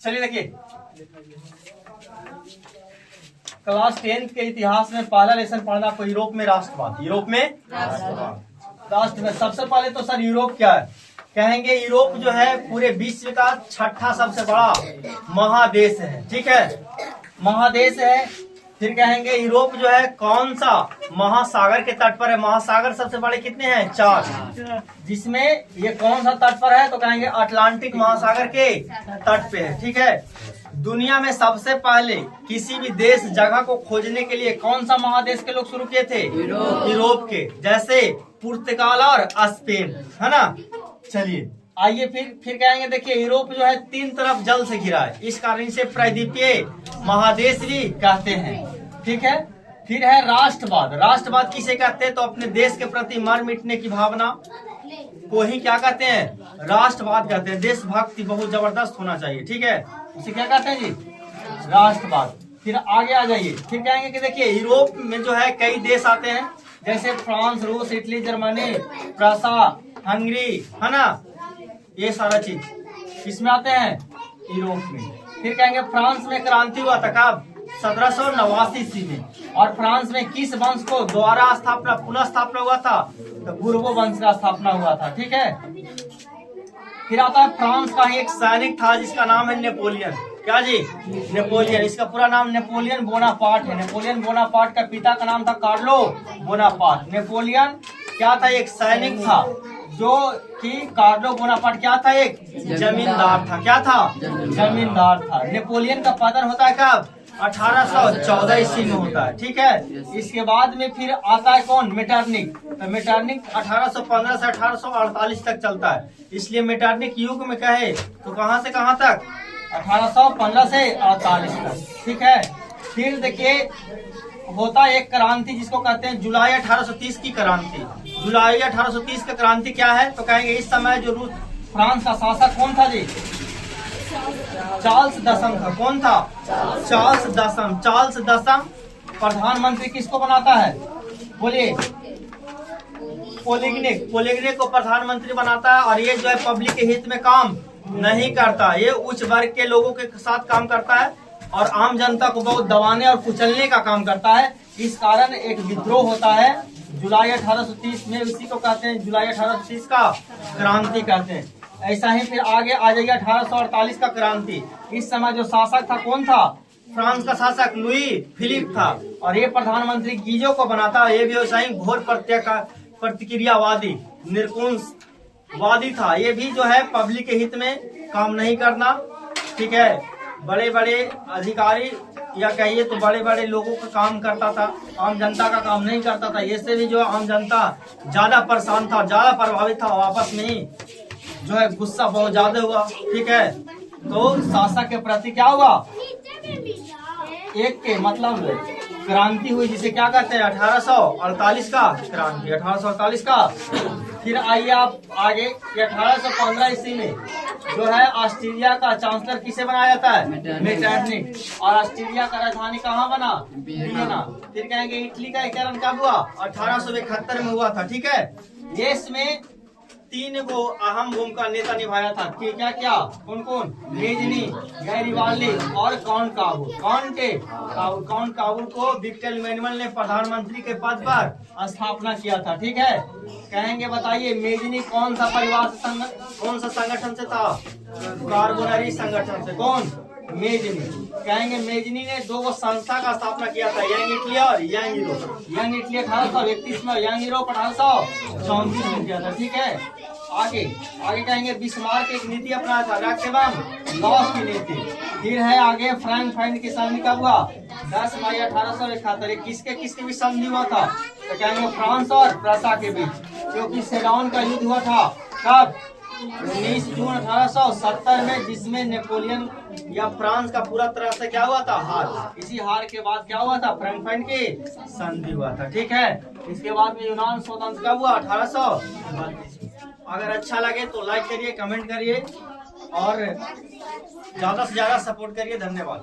चलिए देखिए, क्लास 10 के इतिहास में पहला लेसन पढ़ना आपको यूरोप में राष्ट्रवाद। यूरोप में राष्ट्रवाद। सबसे पहले तो सर यूरोप क्या है? कहेंगे यूरोप जो है पूरे विश्व का छठा सबसे बड़ा महादेश है। ठीक है, महादेश है। फिर कहेंगे यूरोप जो है कौन सा महासागर के तट पर है? महासागर सबसे बड़े कितने हैं? 4। जिसमें ये कौन सा तट पर है? तो कहेंगे अटलांटिक महासागर के तट पे है। ठीक है, दुनिया में सबसे पहले किसी भी देश जगह को खोजने के लिए कौन सा महादेश के लोग शुरू किए थे? यूरोप के, जैसे पुर्तगाल और स्पेन, है ना। चलिए आइए फिर कहेंगे, देखिए यूरोप जो है 3 तरफ जल से घिरा है, इस कारण इसे प्रायद्वीपीय महादेश भी कहते हैं। ठीक है, फिर है राष्ट्रवाद। राष्ट्रवाद किसे कहते हैं? तो अपने देश के प्रति मर मिटने की भावना को ही क्या कहते हैं? राष्ट्रवाद कहते हैं। देशभक्ति बहुत जबरदस्त होना चाहिए। ठीक है, उसे क्या कहते हैं जी? राष्ट्रवाद। फिर आगे आ जाइए, फिर कहेंगे कि देखिए यूरोप में जो है कई देश आते हैं, जैसे फ्रांस, रूस, इटली, जर्मनी, प्रसा, हंगरी, है ना। ये सारा चीज किसमें आते हैं? यूरोप में। फिर कहेंगे फ्रांस में क्रांति हुआ था कब? 1789 ईस्वी में। और फ्रांस में किस वंश को द्वारा पुनः स्थापना हुआ था? तो बुर्बो वंश का स्थापना हुआ था। ठीक है, फिर आता है फ्रांस का एक सैनिक था जिसका नाम है नेपोलियन। क्या जी? नेपोलियन। इसका पूरा नाम नेपोलियन बोनापार्ट है। नेपोलियन बोनापार्ट का पिता का नाम था कार्लो बोनापार्ट। नेपोलियन क्या था? एक सैनिक था, जो कि कार्लो बोनापार्ट क्या था? एक जमींदार था। क्या था? जमींदार था। नेपोलियन का पतन होता है कब? 1814 ईस्वी में होता है। ठीक है, इसके बाद में फिर आता है कौन? मेटरनिक। तो मेटरनिक 1815 से 1848 तक चलता है, इसलिए मेटरनिक युग में कहे तो कहां से कहां तक? 1815 से 48 तक। ठीक है, फिर देखिए होता है एक क्रांति जिसको कहते हैं जुलाई 1830 की क्रांति। जुलाई 1830 की क्रांति क्या है? तो कहेंगे इस समय जो फ्रांस का शासक कौन था जी? चार्ल्स दसम था। कौन था? चार्ल्स दसम। चार्ल्स दसम प्रधानमंत्री किसको बनाता है? बोलिए। पोलिग्निक। पोलिग्निक को प्रधानमंत्री बनाता है, और ये जो है पब्लिक के हित में काम नहीं करता, ये उच्च वर्ग के लोगों के साथ काम करता है और आम जनता को बहुत दबाने और कुचलने का काम करता है। इस कारण एक विद्रोह होता है जुलाई 1830 में, उसी को कहते हैं जुलाई 1830 का क्रांति कहते हैं। ऐसा ही फिर आगे आ जाइए 1848 का क्रांति। इस समय जो शासक था कौन था? फ्रांस का शासक लुई फिलिप था, और ये प्रधानमंत्री गीजो को बनाता है। ये व्यवसायिक घोर प्रतिक्रियावादी निरकुंशवादी था। ये भी जो है पब्लिक के हित में काम नहीं करना। ठीक है, बड़े बड़े अधिकारी या कहिए तो बड़े बड़े लोगों का काम करता था, आम जनता का काम नहीं करता था। इससे भी जो आम जनता ज्यादा परेशान था, ज्यादा प्रभावित था, आपस में ही जो है गुस्सा बहुत ज्यादा हुआ। ठीक है, तो शासक के प्रति क्या हुआ? एक के मतलब क्रांति हुई, जिसे क्या कहते हैं? 1848 का क्रांति। 1848 का। फिर आइए आप आगे, 1815 ईस्वी में जो है ऑस्ट्रेलिया का चांसलर किसे बनाया जाता है? मेटरनिक। और ऑस्ट्रेलिया का राजधानी कहाँ बना? वियना। फिर कहेंगे इटली का एकीकरण कब हुआ? 1871 में हुआ था। ठीक है, ये इसमें 3 गो अहम भूमिका नेता निभाया था। क्या क्या? कौन कौन? मेजनी, गैरिबाल्डी और काउंट काबूल। काउंट काबूल को विक्टर इमैनुअल ने प्रधानमंत्री के पद पर स्थापना किया था। ठीक है, कहेंगे बताइए मेजनी कौन सा परिवार से कौन सा संगठन से था? कार्बोनरी संगठन से। कौन? मेजनी। कहेंगे मेजनी ने 2 संस्था का स्थापना किया था, यंग इटली और यंग यूरोप। यंग इटली 1831 में, यंग यूरोप 1834 में किया था। ठीक है, आगे कहेंगे बिस्मार्क एक नीति अपनाया था, रैक्सबम लॉस की नीति। फिर है आगे फ्रैंकफर्ट की संधि कब हुआ? 10 मई 1871। किसके भी संधि हुआ था? तो कहेंगे फ्रांस और प्रसा के बीच, क्योंकि सेडान का युद्ध हुआ था कब? 19 जून 1870 में, जिसमें नेपोलियन या फ्रांस का पूरा तरह से क्या हुआ था? हार। इसी हार के बाद क्या हुआ था? फ्रैंकफर्ट की संधि हुआ था। ठीक है, इसके बाद में यूनान स्वतंत्र कब हुआ? 1832। अगर अच्छा लगे तो लाइक करिए, कमेंट करिए और ज्यादा से ज्यादा सपोर्ट करिए। धन्यवाद।